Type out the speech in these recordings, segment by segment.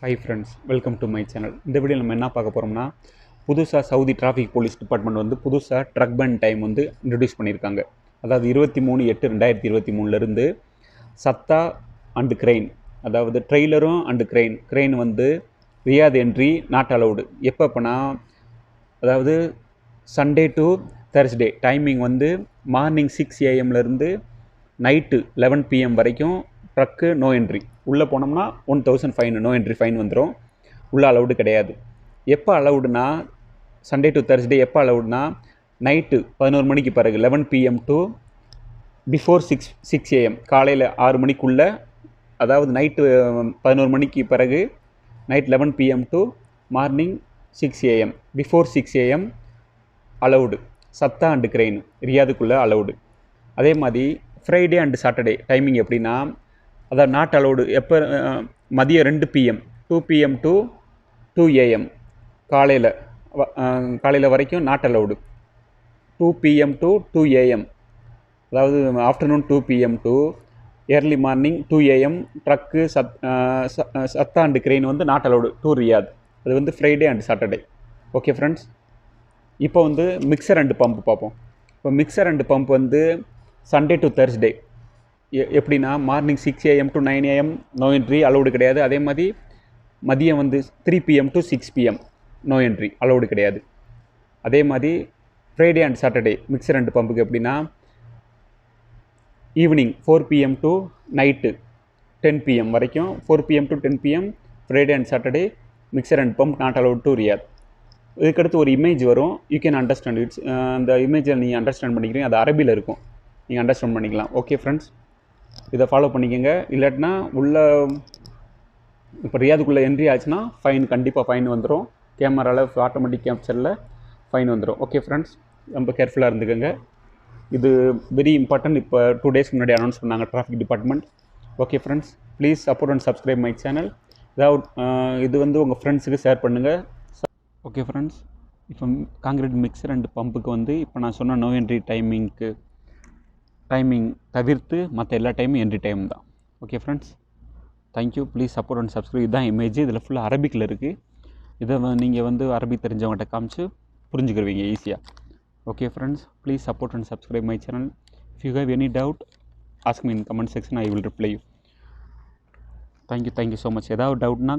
Hi friends, welcome to my channel. இந்த video நம்ம என்ன பார்க்க போகிறோம்னா, புதுசாக சவுதி டிராஃபிக் போலீஸ் டிபார்ட்மெண்ட் வந்து புதுசாக ட்ரக் பன் டைம் வந்து இன்ட்ரடியூஸ் பண்ணியிருக்காங்க. அதாவது 23/8/2023 சத்தா அண்டு கிரெயின், அதாவது ட்ரெய்லரும் அண்டு கிரெயின் வந்து ரியாத் என்ட்ரி நாட் அலவுடு. எப்போனா அதாவது சண்டே டு தேர்ஸ்டே டைமிங் வந்து மார்னிங் 6 AM நைட்டு 11 PM வரைக்கும் ட்ரக்கு நோ என்ட்ரி. உள்ளே போனோம்னா 1000 ஃபைன், நோ என்ட்ரி ஃபைன் வந்துடும். உள்ளே அலவுடு கிடையாது. எப்போ அலவுடுனா சண்டே டு தேர்ஸ்டே எப்போ அலவுடுனா நைட்டு 11 மணிக்கு பிறகு 11 PM டு பிஃபோர் 6 AM காலையில் 6 மணிக்குள்ளே, அதாவது நைட்டு 11 மணிக்கு பிறகு night 11 PM to morning 6 AM before 6 AM allowed. சத்தா அண்டு கிரெயின் ரியாதுக்குள்ளே அலவுடு. அதே மாதிரி ஃப்ரைடே அண்டு சாட்டர்டே டைமிங் எப்படின்னா, அதாவது நாட் அலவுடு எப்போ மதியம் 2 PM 2 PM டு 2 AM காலையில் வரைக்கும் not allowed. 2 PM to 2 AM, அதாவது afternoon 2 PM to early morning 2 AM truck சத்தா அண்டு கிரெயின் வந்து நாட் அலவுடு டு ரியாத். அது வந்து Friday and Saturday. Okay friends, இப்போ வந்து மிக்சர் அண்டு பம்ப் பார்ப்போம். இப்போ மிக்சர் அண்டு பம்ப் வந்து சண்டே டு தேர்ஸ்டே எப்படின்னா morning 6 AM to 9 AM no entry allowed கிடையாது. அதே மாதிரி மதியம் வந்து 3 PM to 6 PM no entry allowed கிடையாது. அதே மாதிரி Friday and Saturday mixer and பம்புக்கு எப்படின்னா evening 4 PM to night 10 PM வரைக்கும் 4 PM to 10 PM Friday and Saturday mixer and pump not allowed to Riyadh. இதுக்கடுத்து ஒரு இமேஜ் வரும், யூ கேன் அண்டர்ஸ்டாண்ட் இட்ஸ். அந்த இமேஜை நீங்கள் அண்டர்ஸ்டாண்ட் பண்ணிக்கிறீங்க, அது அரபியில் இருக்கும், நீங்கள் அண்டர்ஸ்டாண்ட் பண்ணிக்கலாம். ஓகே ஃப்ரெண்ட்ஸ், இதை ஃபாலோ பண்ணிக்கோங்க. இல்லாட்டினா உள்ள இப்போ ரியாதுக்குள்ளே என்ட்ரி ஆச்சுன்னா ஃபைன், கண்டிப்பாக ஃபைன் வந்துடும். கேமராவில் ஆட்டோமேட்டிக் கேப்சரில் ஃபைன் வந்துடும். ஓகே ஃப்ரெண்ட்ஸ், ரொம்ப கேர்ஃபுல்லாக இருந்துக்கோங்க. இது வெரி இம்பார்ட்டன்ட். இப்போ 2 டேஸ்க்கு முன்னாடி அனௌன்ஸ் பண்ணாங்க traffic department. Okay friends, please support and subscribe my channel. இது வந்து உங்கள் ஃப்ரெண்ட்ஸுக்கு ஷேர் பண்ணுங்கள். ஓகே ஃப்ரெண்ட்ஸ், இப்போ காங்கிரீட் மிக்சர் அண்ட் பம்புக்கு வந்து இப்போ நான் சொன்ன நோ என்ட்ரி டைமிங் தவிர்த்து மற்ற எல்லா டைமும் என்ட்ரி டைம் தான். Okay friends, thank you. Please support and subscribe. இதுதான் இமேஜ், இதில் ஃபுல்லாக அரபிக்கில் இருக்குது. இதை நீங்கள் வந்து அரபிக் தெரிஞ்சவங்கள்ட்ட காமிச்சு புரிஞ்சுக்கிடுவீங்க ஈஸியாக. Okay friends, please support and subscribe my channel. If you have any doubt ask me in comment section, I will reply you. Thank you so much. ஏதாவது டவுட்னா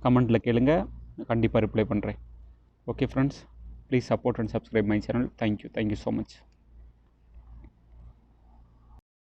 கமெண்ட்டில் கேளுங்க, கண்டிப்பாக ரிப்ளை பண்ணுறேன். Okay friends, please support and subscribe my channel. Thank you so much.